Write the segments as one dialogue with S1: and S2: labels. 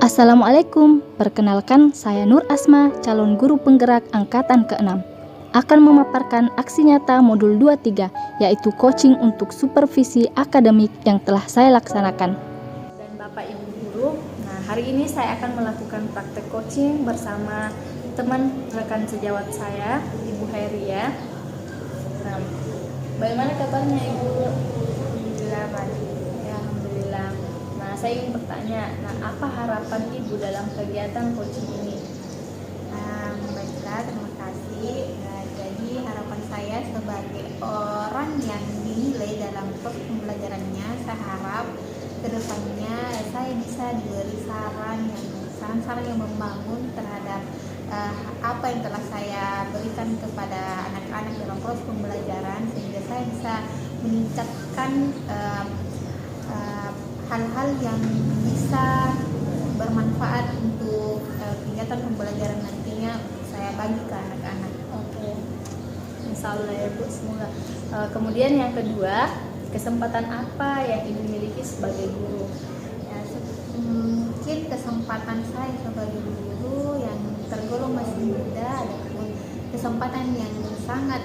S1: Assalamualaikum, perkenalkan saya Nur Asma, calon guru penggerak angkatan ke-6. Akan memaparkan aksi nyata modul 23, yaitu coaching untuk supervisi akademik yang telah saya laksanakan.
S2: Dan Bapak Ibu Guru, hari ini saya akan melakukan praktek coaching bersama teman rekan sejawat saya, Ibu Hairia. Bagaimana kabarnya Ibu? Alhamdulillah baik. Ya, alhamdulillah. Saya ingin bertanya, apa harapan Ibu dalam kegiatan coaching ini?
S3: Baiklah, terima kasih. Jadi harapan saya sebagai orang yang dinilai dalam proses pembelajarannya, saya harap kedepannya saya bisa diberi saran-saran yang membangun terhadap apa yang telah saya berikan kepada anak-anak dalam proses pembelajaran, sehingga saya bisa meningkatkan hal-hal yang bisa bermanfaat untuk kegiatan pembelajaran nantinya saya bagi ke anak-anak.
S2: Oke, insya Allah ya Bu, semoga. Kemudian yang kedua, kesempatan apa yang Ibu miliki sebagai guru?
S3: Ya, mungkin kesempatan saya sebagai guru yang tergolong masih muda, adapun kesempatan yang sangat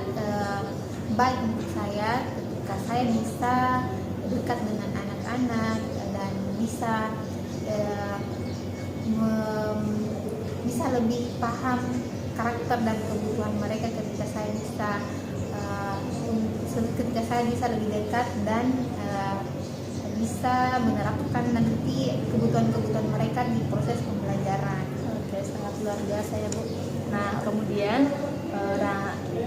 S3: baik untuk saya ketika saya bisa dekat dengan anak-anak dan bisa lebih paham karakter dan kebutuhan mereka ketika saya bisa lebih dekat dan bisa menerapkan nanti kebutuhan-kebutuhan mereka di proses pembelajaran.
S2: Oke, sangat luar biasa ya Bu. Kemudian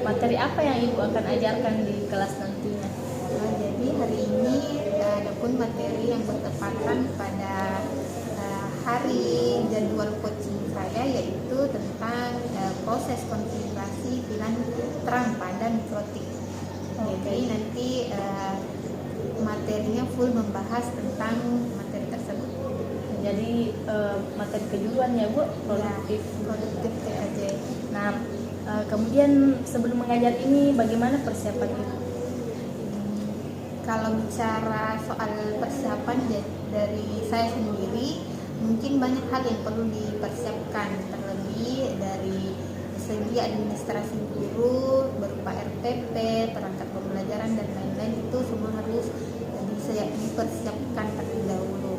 S2: materi apa yang Ibu akan ajarkan di kelas nantinya?
S3: Jadi hari ini ada pun materi yang bertepatan pada hari jadwal coaching saya, yaitu tentang proses konfigurasi pilar terang pada mikrotik. Jadi nanti materinya full membahas tentang materi tersebut.
S2: Jadi materi kejuruan ya Bu, produktif
S3: TAJ.
S2: Kemudian sebelum mengajar ini bagaimana persiapan Ibu?
S3: Kalau bicara soal persiapan dari saya sendiri, mungkin banyak hal yang perlu dipersiapkan, terlebih dari segi administrasi guru berupa RTP, perangkat pembelajaran dan lain-lain, itu semua harus dipersiapkan terlebih dahulu.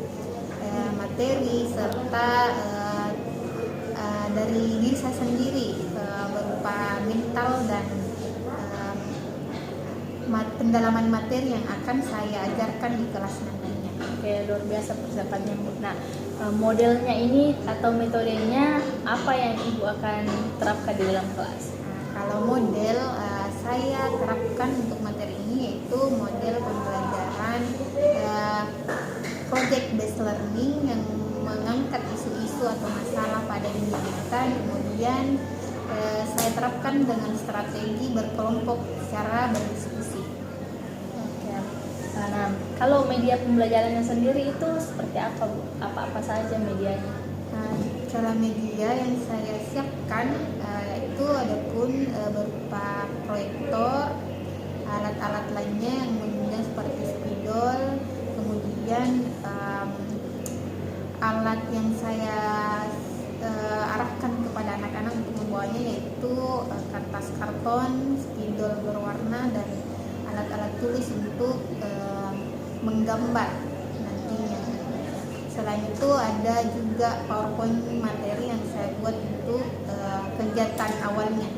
S3: Materi serta dari diri saya sendiri berupa mental dan pendalaman materi yang akan saya ajarkan di kelas nantinya.
S2: Oke, luar biasa persiapannya Bu. Modelnya ini atau metodenya apa yang Ibu akan terapkan di dalam kelas?
S3: Kalau model saya terapkan untuk materi ini yaitu model pembelajaran project based learning yang mengangkat isu-isu atau masalah pada diri kita, kemudian saya terapkan dengan strategi berkelompok secara berdiskusi.
S2: Oke. Kalau media pembelajarannya sendiri itu seperti apa Bu? Apa saja medianya?
S3: Cara media yang saya siapkan itu ada pun berupa proyektor, alat-alat lainnya yang menunjang seperti spidol, kemudian alat yang saya arahkan kepada anak-anak untuk membawanya yaitu kertas karton, spidol berwarna, dan alat-alat tulis untuk menggambar nantinya. Selain itu ada juga PowerPoint materi yang saya buat untuk kegiatan awalnya.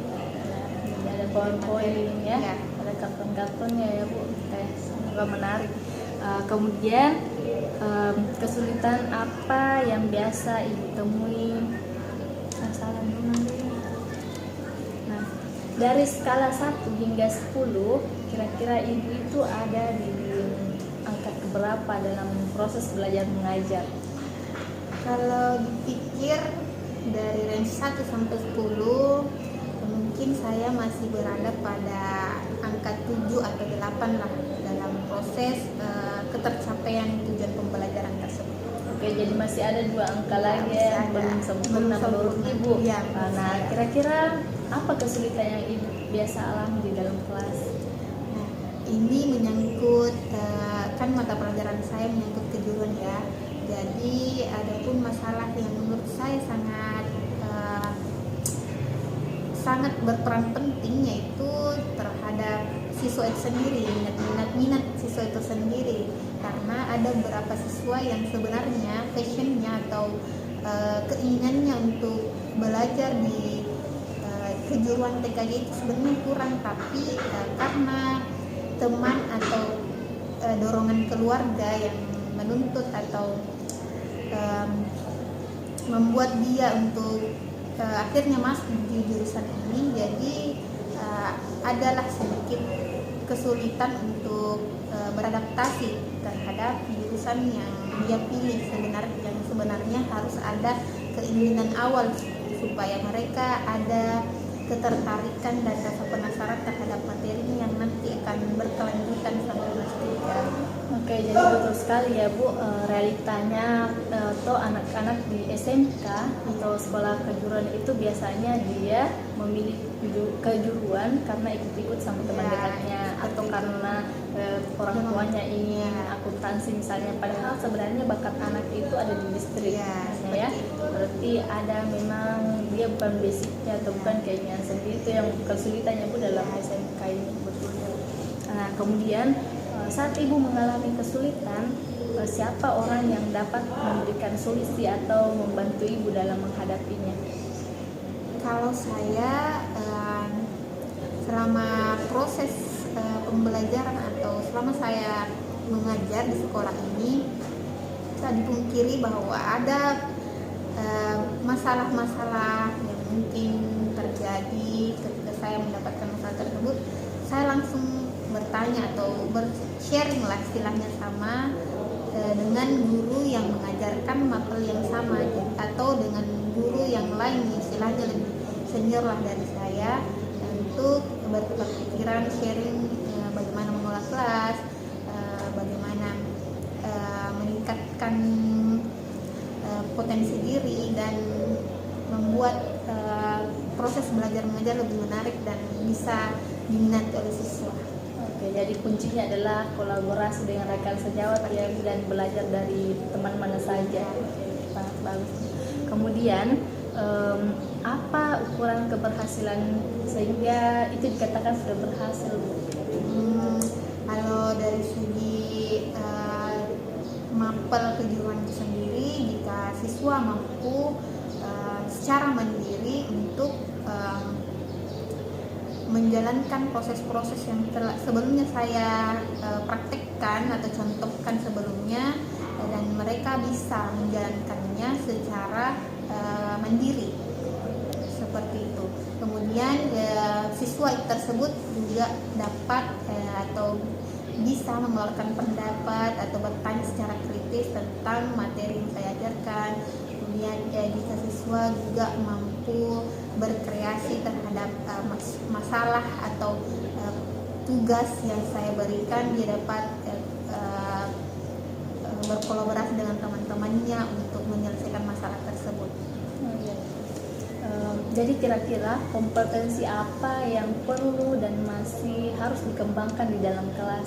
S2: Jadi ada PowerPoint ya,
S3: ya.
S2: Ada karton-kartonnya ya Bu. Semoga menarik. Kemudian kesulitan apa yang biasa Ibu temui? Dari skala 1 hingga 10, kira-kira Ibu itu ada di angka keberapa dalam proses belajar mengajar?
S3: Kalau dipikir dari range 1 sampai 10, mungkin saya masih berada pada angka 7 atau 8 lah dalam proses ketercapaian tujuan pembelajaran tersebut.
S2: Oke, jadi masih ada 2 angka lagi yang belum sempurna menurut Ibu.
S3: Ya,
S2: kira-kira apa kesulitan yang Ibu biasa alami di dalam kelas?
S3: Ini menyangkut kan mata pelajaran saya menyangkut kejuruan ya. Jadi ada pun masalah yang menurut saya sangat berperan penting, yaitu terhadap siswa itu sendiri, minat siswa itu sendiri. Karena ada beberapa siswa yang sebenarnya passionnya atau keinginannya untuk belajar di kejuruan TKJ itu sebenarnya kurang, tapi karena teman atau dorongan keluarga yang menuntut atau membuat dia untuk akhirnya masuk di jurusan ini, jadi adalah sedikit kesulitan untuk beradaptasi terhadap jurusan yang dia pilih. Sebenarnya harus ada keinginan awal supaya mereka ada ketertarikan dan rasa penasaran terhadap materinya yang nanti akan berkelanjutan sampai kelas 3.
S2: Oke, jadi betul sekali ya Bu, realitanya atau anak-anak di SMK atau sekolah kejuruan itu biasanya dia memilih kejuruan karena ikut-ikut sama teman dekatnya atau karena orang tuanya ingin akuntansi misalnya, padahal sebenarnya bakat anak itu ada di listrik ya. Berarti ada memang dia bukan basicnya atau bukan keinginan sendiri, itu yang kesulitannya Bu dalam SMK ini betulnya. Nah, kemudian saat Ibu mengalami kesulitan, siapa orang yang dapat memberikan solusi atau membantu Ibu dalam menghadapinya?
S3: Kalau saya selama proses pembelajaran atau selama saya mengajar di sekolah ini, tak dipungkiri bahwa ada masalah-masalah yang mungkin terjadi. Ketika saya mendapatkan masalah tersebut, saya langsung bertanya atau bersharing lah istilahnya sama dengan guru yang mengajarkan materi yang sama, atau dengan guru yang lain istilahnya lebih senior lah dari saya, untuk bertukar pikiran, sharing bagaimana mengelola kelas, bagaimana meningkatkan potensi diri dan membuat proses belajar mengajar lebih menarik dan bisa diminati oleh siswa.
S2: Oke, jadi kuncinya adalah kolaborasi dengan rekan sejawat ya, dan belajar dari teman mana saja. Sangat bagus. Kemudian apa ukuran keberhasilan sehingga itu dikatakan sudah berhasil?
S3: Kalau dari segi mapel kejuruan itu sendiri, jika siswa mampu secara mandiri untuk menjalankan proses-proses yang sebelumnya saya praktekkan atau contohkan sebelumnya, dan mereka bisa menjalankannya secara mandiri seperti itu. Kemudian siswa tersebut juga dapat atau bisa mengeluarkan pendapat atau bertanya secara kritis tentang materi yang saya ajarkan. Kemudian jika siswa juga mampu berkreasi terhadap masalah atau tugas yang saya berikan, dia dapat berkolaborasi dengan teman-temannya untuk menyelesaikan masalah tersebut.
S2: Jadi kira-kira kompetensi apa yang perlu dan masih harus dikembangkan di dalam kelas?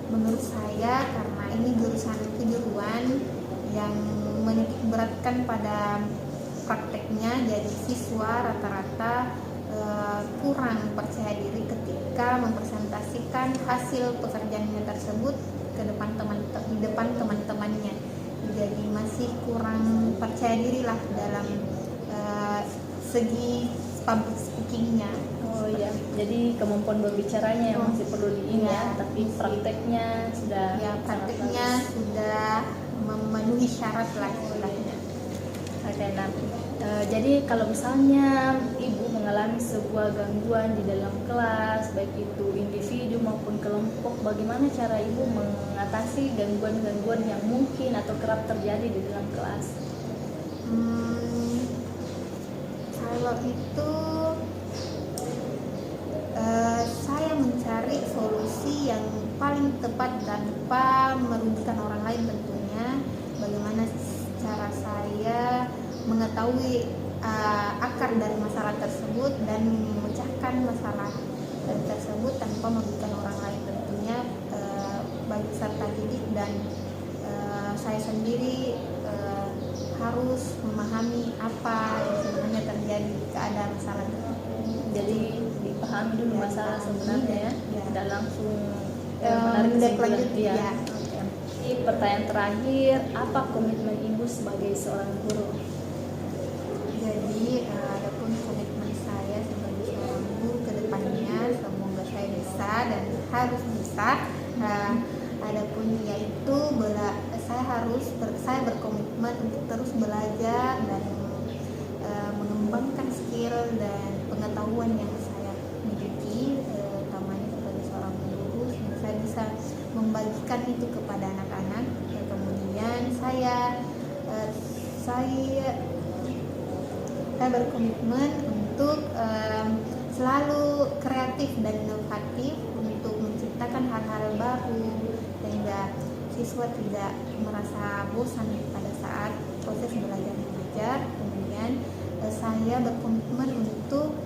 S3: Menurut saya, karena ini jurusan kejuruan yang menitik beratkan pada prakteknya, jadi siswa rata-rata kurang percaya diri ketika mempresentasikan hasil pekerjaannya tersebut di depan teman-temannya. Jadi masih kurang percaya diri lah dalam segi public speakingnya.
S2: Oh iya, jadi kemampuan berbicaranya yang masih perlu tapi prakteknya sudah
S3: sudah memenuhi syarat lah istilahnya.
S2: Oke, nah jadi kalau misalnya Ibu mengalami sebuah gangguan di dalam kelas, baik itu individu maupun kelompok, bagaimana cara Ibu mengatasi gangguan-gangguan yang mungkin atau kerap terjadi di dalam kelas?
S3: Kalau itu saya mencari solusi yang paling tepat tanpa merugikan orang lain tentunya. Bagaimana cara saya mengetahui akar dari masalah tersebut dan memecahkan masalah tersebut tanpa merugikan orang lain tentunya, baik peserta didik dan saya sendiri harus memahami apa yang sebenarnya terjadi keadaan salah
S2: Jadi dipahami dulu masalah sebenarnya,
S3: ya.
S2: tidak langsung
S3: Menarik
S2: kesimpulan.
S3: lanjut,
S2: Iya.
S3: ya.
S2: Oke. Ini pertanyaan terakhir, apa komitmen ibu sebagai seorang guru?
S3: Jadi adapun komitmen saya sebagai seorang guru ke depannya, semoga saya bisa dan harus bisa. Adapun yaitu saya berkomitmen untuk terus belajar dan mengembangkan skill dan pengetahuan yang saya miliki, utamanya sebagai seorang guru, sehingga saya bisa membagikan itu kepada anak-anak. Kemudian saya berkomitmen untuk selalu kreatif dan inovatif untuk menciptakan hal-hal baru sehingga siswa tidak merasa bosan pada saat proses belajar mengajar. Kemudian saya berkomitmen untuk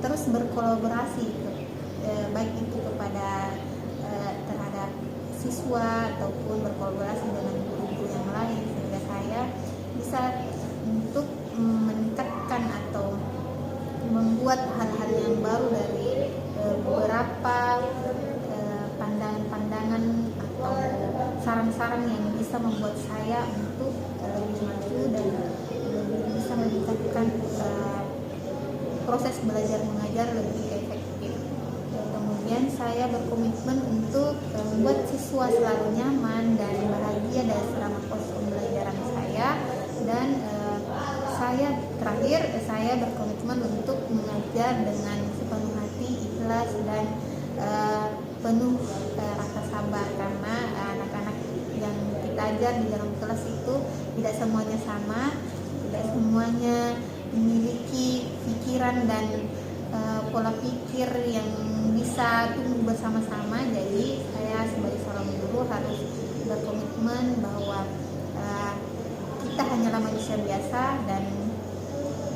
S3: terus berkolaborasi baik itu kepada terhadap siswa ataupun berkolaborasi dengan guru-guru yang lain, sehingga saya bisa untuk meningkatkan atau membuat hal-hal yang baru dari beberapa pandangan-pandangan atau saran-saran yang bisa membuat saya untuk lebih maju dan lebih bisa meningkatkan proses belajar mengajar lebih efektif. Kemudian saya berkomitmen untuk membuat siswa selalu nyaman dan bahagia dari selama proses pembelajaran saya. Dan saya berkomitmen untuk mengajar dengan sepenuh hati, ikhlas dan penuh rasa sabar, karena anak-anak yang kita ajar di dalam kelas itu tidak semuanya sama, tidak semuanya memiliki pikiran dan pola pikir yang bisa tumbuh bersama-sama. Jadi saya sebagai seorang guru harus berkomitmen bahwa kita hanyalah manusia biasa dan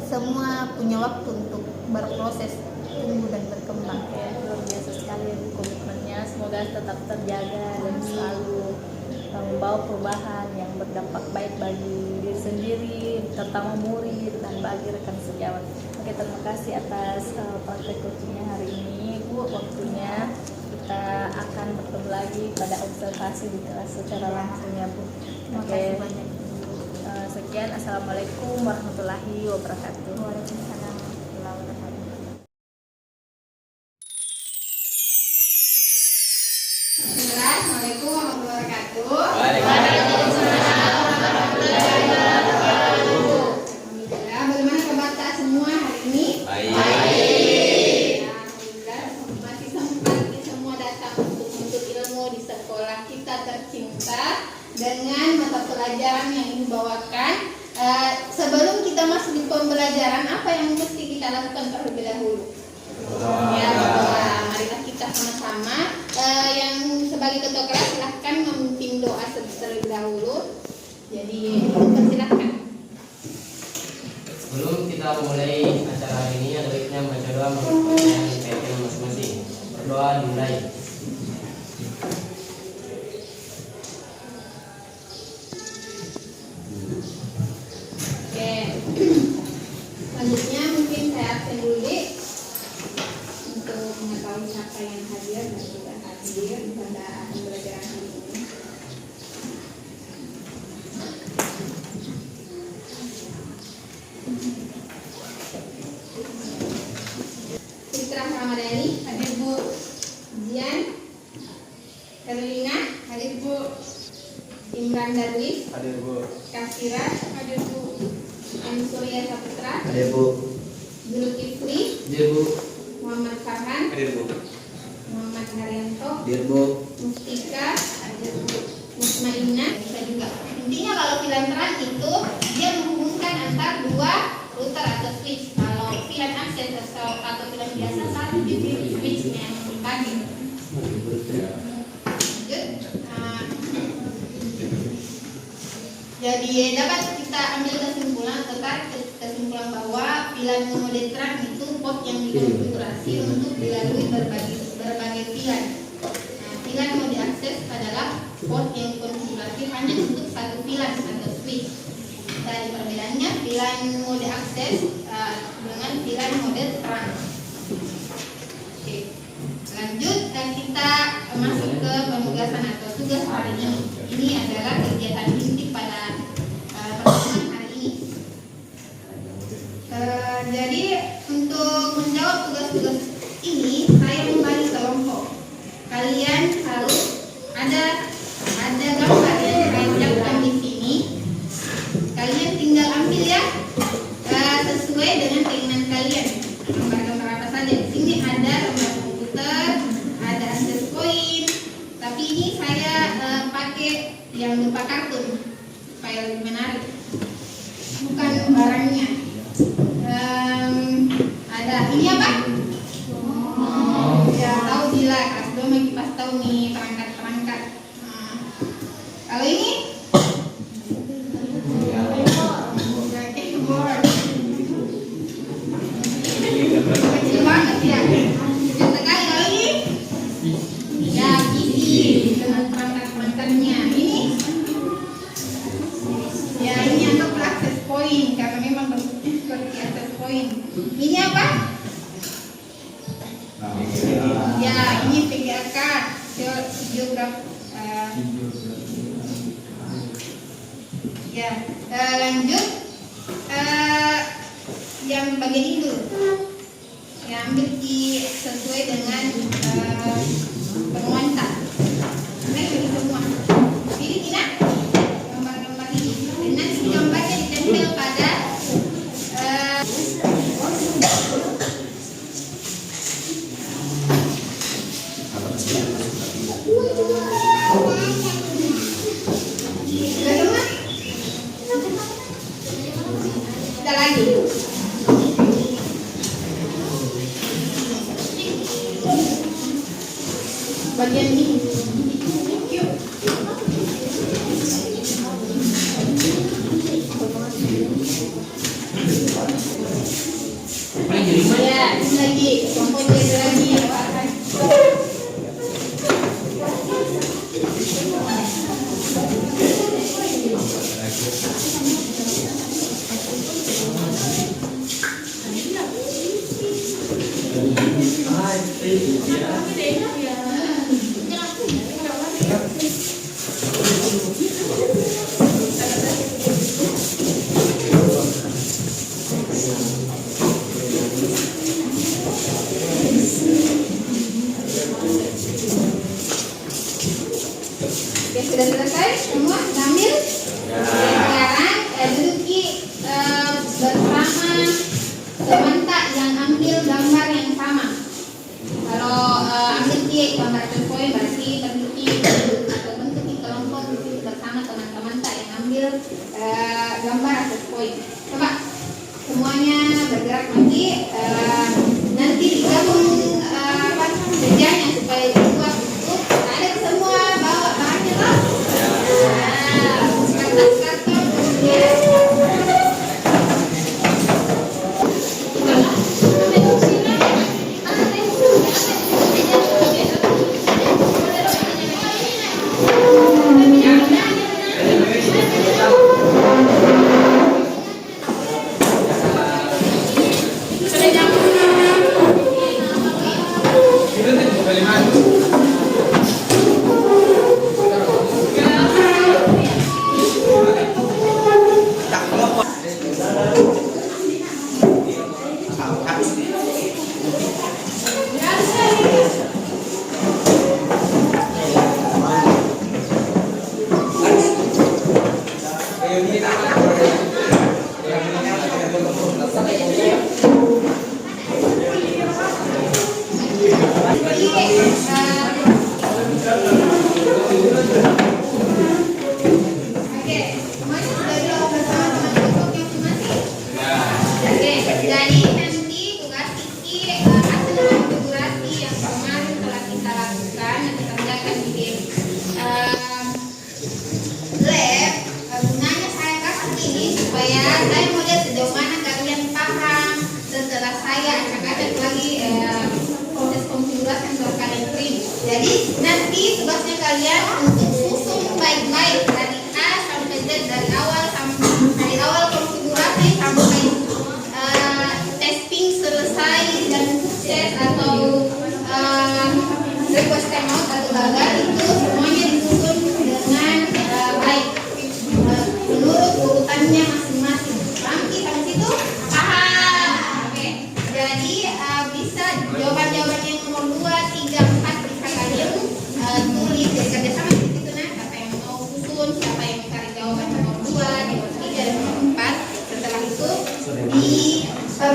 S3: semua punya waktu untuk berproses tumbuh dan berkembang.
S2: Luar biasa sekali Bu komitmennya, semoga tetap terjaga dan selalu membawa perubahan yang berdampak baik bagi diri sendiri, terutama murid dan bagi rekan sejawat. Oke, terima kasih atas praktek coachingnya hari ini Bu. Waktunya kita akan bertemu lagi pada observasi di kelas secara langsung ya Bu.
S3: Terima kasih banyak.
S2: Sekian, assalamualaikum warahmatullahi wabarakatuh.
S3: Waalaikumsalam warahmatullahi wabarakatuh. Assalamualaikum warahmatullahi wabarakatuh. Alhamdulillah, bagaimana kabar kita semua hari ini? Baik. Alhamdulillah, masih sempat kita semua datang untuk menuntut ilmu di sekolah kita tercinta dengan mata pelajaran yang Ibu bawakan. Sebelum kita masuk di pembelajaran, apa yang mesti kita lakukan terlebih dahulu? Ya, marilah kita sama-sama. Yang sebagai ketua kelas silahkan memimpin doa terlebih dahulu. Jadi silakan.
S4: Sebelum kita mulai acara hari ini, ada baiknya membaca doa menurut yang dikaitkan masing-masing. Berdoa dimulai.
S3: Oke. Selanjutnya mungkin saya absen dulu untuk mengetahui siapa yang hadir dan tidak hadir pada pembelajaran hari ini. Fitrah Ramadhani, hadir Bu. Dian, Carolina, hadir Bu. Imran Darwis,
S4: Hadir Bu.
S3: Kasira, hadir Bu. M. Surya Saputra,
S4: Hadir Bu.
S3: Zulkifli,
S4: Hadir Bu.
S3: Muhammad Farhan,
S4: Hadir Bu.
S3: Muhammad Haryanto,
S4: Hadir Bu.
S3: Mustika, hadir Bu. Mutmainah, bisa juga. Intinya kalau filteran itu dia menghubungkan antar dua router atau switch. Kalau VLAN akses atau VLAN biasa satu di switchnya yang dibagi. Jadi dapat kita ambil kesimpulan bahwa VLAN monodetraan itu port yang dikonfigurasi untuk dilalui berbagai VLAN. VLAN mau diakses adalah port yang dikonfigurasi hanya untuk satu VLAN atau switch. tadi perbedaannya pilihan mode akses dengan pilihan mode terang. Oke. Lanjut kita masuk ke penugasan atau tugas hari ini. Ini adalah kegiatan inti pada pertemuan hari ini. Jadi untuk menjawab tugas-tugas ini saya membagi kelompok. Kalian harus ada gambar yang saya siapkan di sini. Kalian tinggal ambil ya sesuai dengan keinginan kalian. Gambar-gambar apa saja. Di sini ada gambar komputer, ada access point. Tapi ini saya pakai yang berupa kartun supaya lebih menarik. Bukan barangnya. Ada ini apa? Ya tahu bila kelas 2 lagi pas tahu nih perangkat. Kalau ini keyboard. Kecil banget ya. Kecil sekali. Kalau ini ya PC dengan perangkat-perangkatnya. Ini ya ini untuk access point karena memang bentuknya seperti access point. Ini apa? Ya ini VGA card, geograph. Ya lanjut yang bagian itu ya ambil sesuai dengan penguasa. Ini semua. Ini tidak gambar-gambar ini. Dan nanti gambarnya ditempel pada ada lagi. Bagian ini. Yuk. Ya, ini lagi. Kelompoknya ada lagi. Oke, sudah selesai semua ngambil. Sekarang duduki bersama serentak yang ambil gambar yang sama. Kalau ambil gambar contohnya berarti bentuki atau bentuki kelompok duduk bersama teman-teman tak yang ambil gambar atau poin. Coba semuanya bergerak nanti digabung kerjanya supaya dibuat untuk ada semua bawa bahannya loh. Kertas-kertas kemudian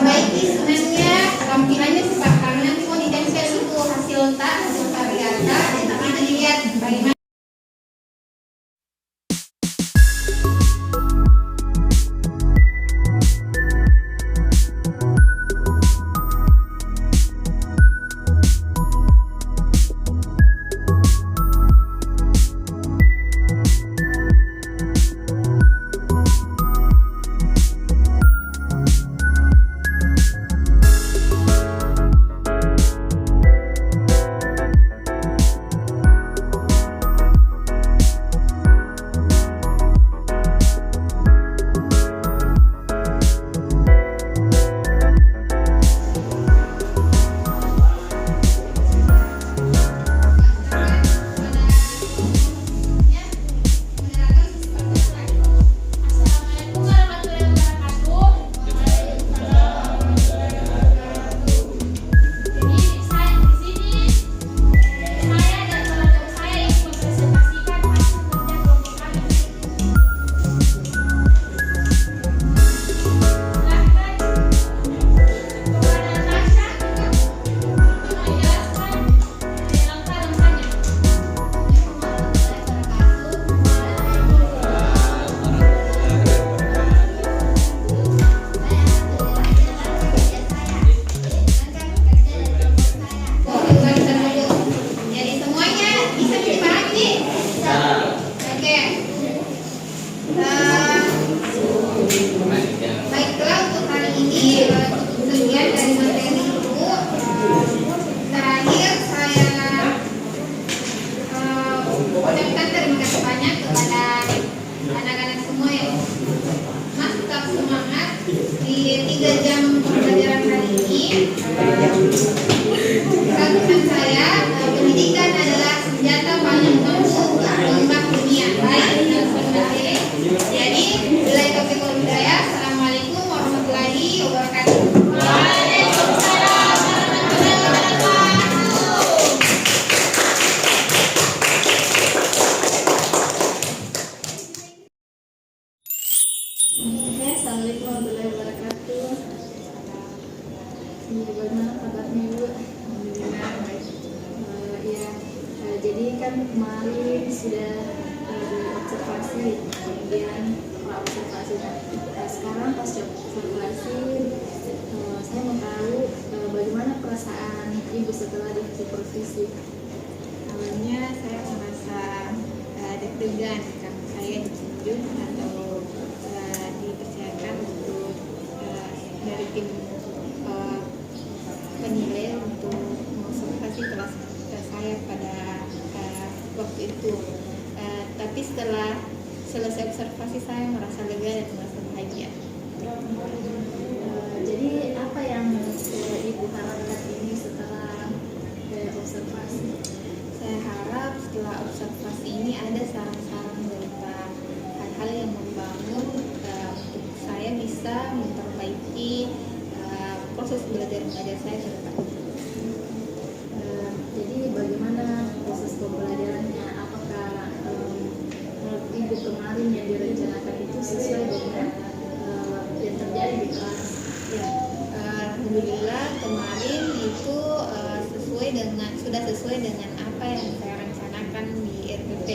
S3: perbaiki sunennya, tampilannya sebab karena nanti mau ditempel itu hasil pariata, nanti dilihat bagaimana. Baiklah, untuk hari ini sekian dari materi itu. Terakhir saya ucapkan terima kasih banyak kepada anak-anak semua yang masih tetap semangat di 3 jam pembelajaran hari ini. Pesan saya, pendidikan adalah senjata paling ampuh mengubah dunia. Baik, dan selesai. Jadi, bila topik budaya. Assalamualaikum warahmatullahi wabarakatuh. Waalaikumsalam warahmatullahi wabarakatuh.
S2: Assalamualaikum warahmatullahi wabarakatuh. Bagaimana kabarnya Bu? Alhamdulillah baik. Jadi kan kemarin sudah observasi, kemudian observasi. Sekarang pas observasi, saya mau tahu bagaimana perasaan Ibu setelah disupervisi.
S3: Awalnya saya merasa deg-degan karena saya ditunjuk atau dipercayakan untuk dari tim penilai untuk mengobservasi kelas saya pada waktu itu. Tapi setelah selesai observasi saya merasa lega dan merasa bahagia.
S2: Jadi apa yang Ibu harapkan ini setelah observasi?
S3: Saya harap setelah observasi ini ada saran-saran berupa hal-hal yang membangun untuk saya bisa memperbaiki proses belajar mengajar saya ke depan.
S2: Jadi bagaimana proses pembelajarannya? Apakah menurut Ibu kemarin yang direncanakan itu sesuai dengan yang terjadi di kelas?
S3: Ya, alhamdulillah kemarin itu sudah sesuai dengan apa yang saya rencanakan di RPP.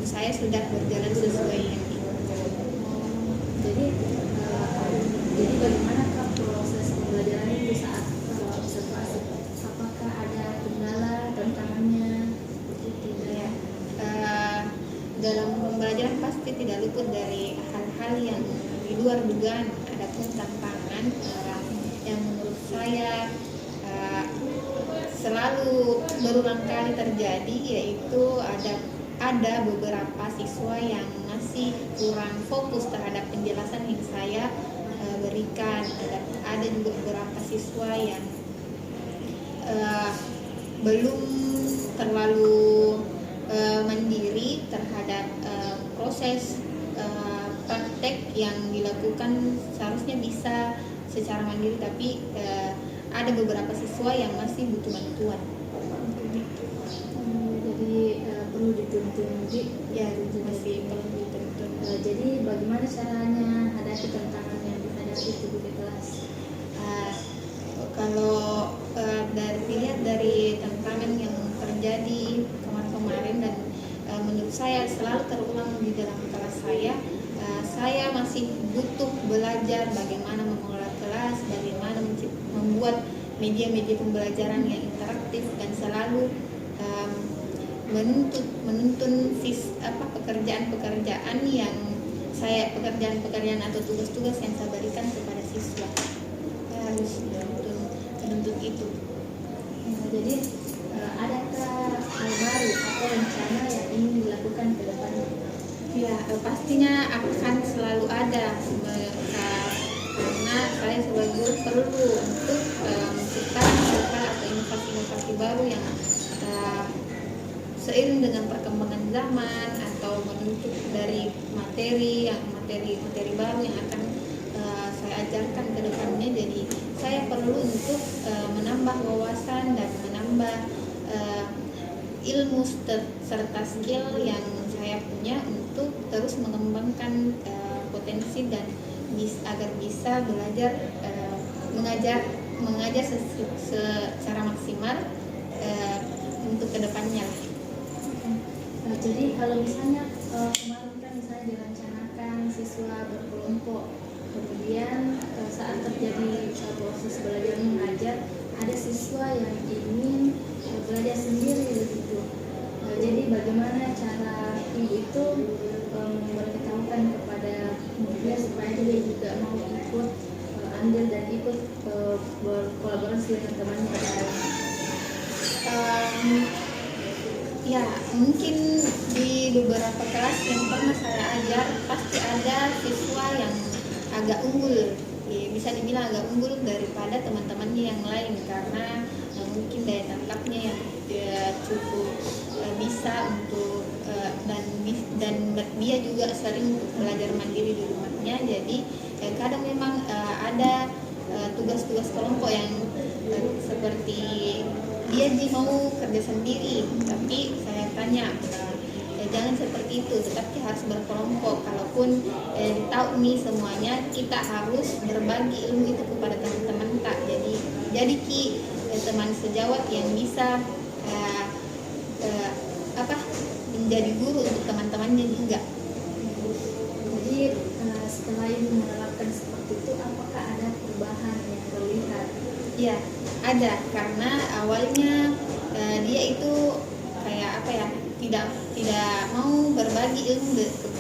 S3: Saya sudah berjalan sesuai yang itu.
S2: Jadi bagaimana proses pembelajaran itu saat observasi? Apakah ada kendala tantangannya?
S3: Ya, dalam pembelajaran pasti tidak luput dari hal-hal yang di luar dugaan. Adapun tantangan yang menurut saya selalu berulang kali terjadi, yaitu ada beberapa siswa yang masih kurang fokus terhadap penjelasan yang saya berikan. Ada juga beberapa siswa yang belum terlalu mandiri terhadap proses praktek yang dilakukan. Seharusnya bisa secara mandiri, tapi ada beberapa siswa yang masih butuh bantuan.
S2: Jadi perlu dituntun,
S3: Ya, masih perlu dituntun.
S2: Jadi bagaimana caranya hadapi tantangan yang tadi belajar itu di kelas?
S3: Uh, Kalau dari dilihat dari tantangan yang terjadi kemarin-kemarin dan menurut saya selalu terulang di dalam kelas saya masih butuh belajar bagaimana mengelola kelas, bagaimana membuat media-media pembelajaran yang interaktif dan selalu menuntun pekerjaan-pekerjaan yang pekerjaan atau tugas-tugas yang saya berikan kepada siswa. Saya harus menuntut itu.
S2: Jadi adakah hal baru atau rencana yang ingin dilakukan ke depannya?
S3: Ya, pastinya akan selalu ada karena saya sebagai guru perlu untuk menciptakan hal atau inovasi-inovasi baru yang seiring dengan perkembangan zaman atau menuntut dari materi baru yang akan saya ajarkan ke depannya. Jadi saya perlu untuk menambah wawasan dan menambah ilmu serta skill yang saya punya untuk terus mengembangkan potensi dan agar bisa belajar mengajar secara maksimal untuk kedepannya.
S2: Jadi kalau misalnya kemarin kan misalnya direncanakan siswa berkelompok, kemudian saat terjadi proses belajar mengajar ada siswa yang ingin belajar sendiri begitu. Jadi bagaimana cara ibu itu memberitahukan kepada dia supaya dia juga mau ikut andil dan ikut berkolaborasi dengan temannya yang lain?
S3: Ya, mungkin di beberapa kelas yang pernah saya ajar pasti ada siswa yang agak unggul, bisa dibilang agak unggul daripada teman-temannya yang lain karena mungkin daya tangkapnya yang cukup bisa untuk dan dia juga sering belajar mandiri di rumahnya. Jadi kadang memang ada tugas-tugas kelompok yang seperti dia mau kerja sendiri, tapi saya tanya jangan seperti itu, tetapi harus berkelompok. Kalaupun tahu nih semuanya, kita harus berbagi ilmu itu kepada teman-teman tak. Jadi teman sejawat yang bisa menjadi guru untuk teman-temannya juga.
S2: Jadi setelah ibu menerapkan seperti itu, apakah ada perubahan yang terlihat?
S3: Ya, ada, karena awalnya dia itu kayak tidak mau berbagi ilmu untuk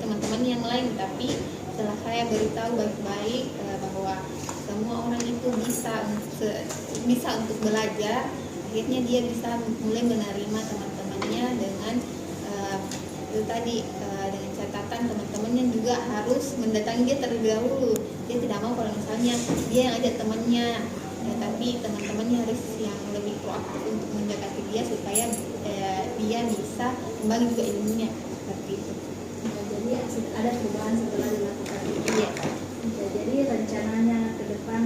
S3: teman-teman yang lain, tapi setelah saya beritahu baik-baik bahwa semua orang itu bisa untuk belajar, akhirnya dia bisa mulai menerima teman-temannya dengan dengan catatan teman-temannya juga harus mendatangi dia terlebih dahulu. Dia tidak mau kalau misalnya dia yang ajak temannya, tapi teman-temannya harus yang lebih proaktif untuk mendekati dia supaya dia bisa membagi juga ilmunya seperti itu.
S2: Jadi ada perubahan setelah dilakukan itu.
S3: Iya.
S2: Jadi rencananya ke depan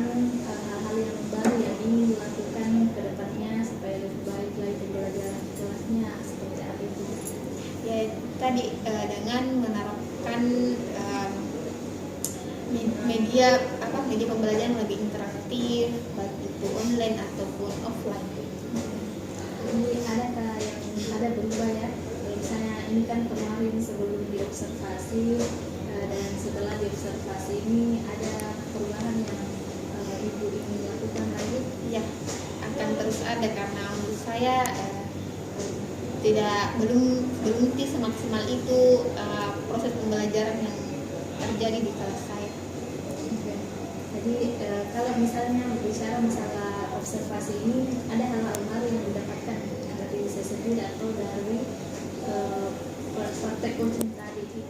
S2: hal-hal yang baru yang ingin dilakukan ke depannya supaya lebih baik lagi pembelajaran kelasnya seperti apa itu?
S3: Ya tadi dengan menerapkan media pembelajaran lebih interaktif, baik itu online ataupun offline.
S2: Jadi adakah yang ada berubah ya? Misalnya ini kan kemarin sebelum diobservasi dan setelah diobservasi ini ada perubahan yang ibu ingin lakukan lagi?
S3: Ya, akan terus ada karena menurut saya belum semaksimal itu proses pembelajaran yang terjadi di kelas saya.
S2: Jadi kalau misalnya bicara masalah observasi ini, ada hal-hal baru yang didapatkan dari saya sendiri atau dari praktek coaching tadi itu,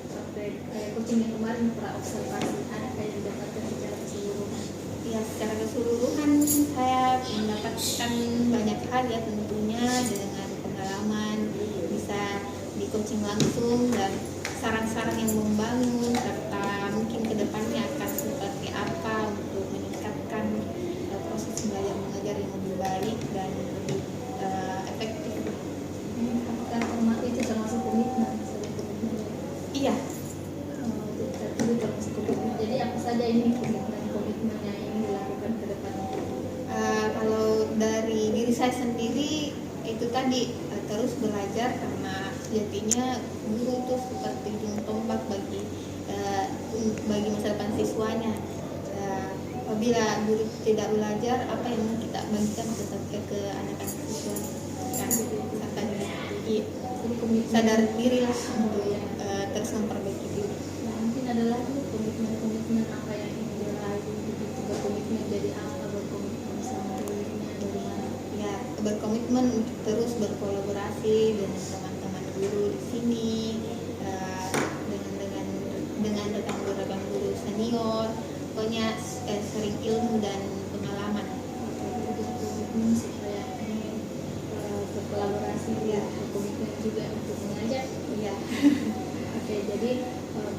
S2: praktek coaching yang kemarin observasi, ada yang didapatkan secara keseluruhan?
S3: Ya, secara keseluruhan saya mendapatkan banyak hal ya, tentunya dengan pengalaman bisa di coaching langsung dan saran-saran yang membangun serta mungkin kedepannya akan seperti apa untuk meningkatkan proses belajar mengajar yang lebih baik dan lebih efektif.
S2: Apakah format itu termasuk komitmen?
S3: Iya.
S2: Jadi termasuk komitmen. Jadi apa saja saja ini komitmen yang ingin dilakukan ke depan?
S3: Kalau dari diri saya sendiri itu tadi terus belajar, karena sejatinya guru itu seperti ujung tombak bagi masa depan siswanya. Apabila guru tidak belajar, apa yang mau kita bagikan ke anak-anak siswa? Kan jadi sadar diri lah untuk terus memperbaiki diri.
S2: Nah, mungkin ada lagi komitmen apa yang ingin diraih, begitu berkomitmen jadi apa, berkomitmen sama dirinya dari mana?
S3: Ya, berkomitmen untuk terus berkolaborasi dengan teman-teman guru di sini, dengan rekan guru senior, pokoknya sering ilmu dan pengalaman.
S2: Komitmen supaya ini berkolaborasi, ya, berkomitmen juga untuk mengajar.
S3: Iya.
S2: Oke, jadi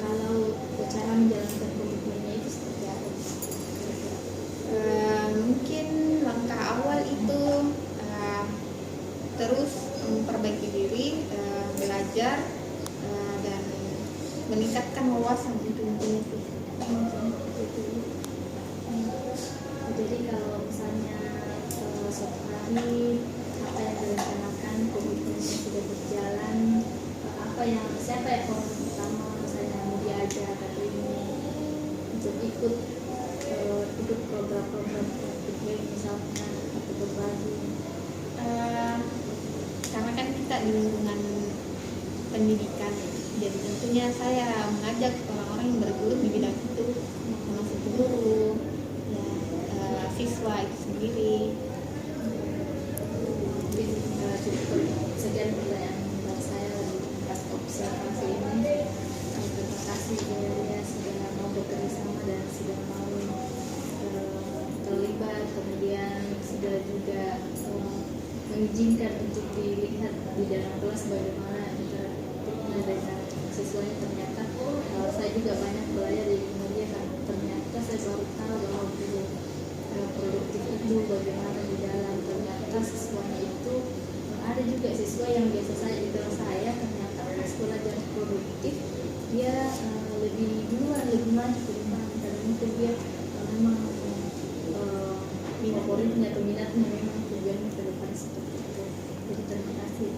S2: kalau cara menjalankan komitmennya itu seperti apa?
S3: Mungkin langkah awal itu terus memperbaiki diri, belajar, dan meningkatkan wawasan itu intinya sih.
S2: Jadi kalau misalnya suatu hari apa yang direncanakan, komitmennya sudah berjalan, siapa yang orang pertama misalnya mau diajak atau ini untuk ikut program-program praktik misalnya atau berbagi?
S3: Karena kan kita di lingkungan pendidikan, jadi tentunya saya mengajak orang-orang yang bergelut di bidang itu, termasuk guru, ya, siswa itu sendiri.
S2: Mungkin cukup sekian pertanyaan dari saya di atas observasi ini. Terima kasih ya sudah mau bekerja sama dan sudah mau terlibat, kemudian sudah juga mengizinkan untuk dilihat di dalam kelas bagaimana interaktifnya dengan siswanya. Ternyata saya juga banyak belajar dari dia, kan ternyata saya baru tahu bahwa produktif itu bagaimana di dalam. Ternyata siswanya itu ada juga siswa yang biasa saya di kelas saya, ternyata pas belajar produktif dia lebih duluan, lebih maju ke depan, karena mungkin dia memang favoritnya atau minatnya memang tujuannya ke depan seperti itu. Jadi terima kasih.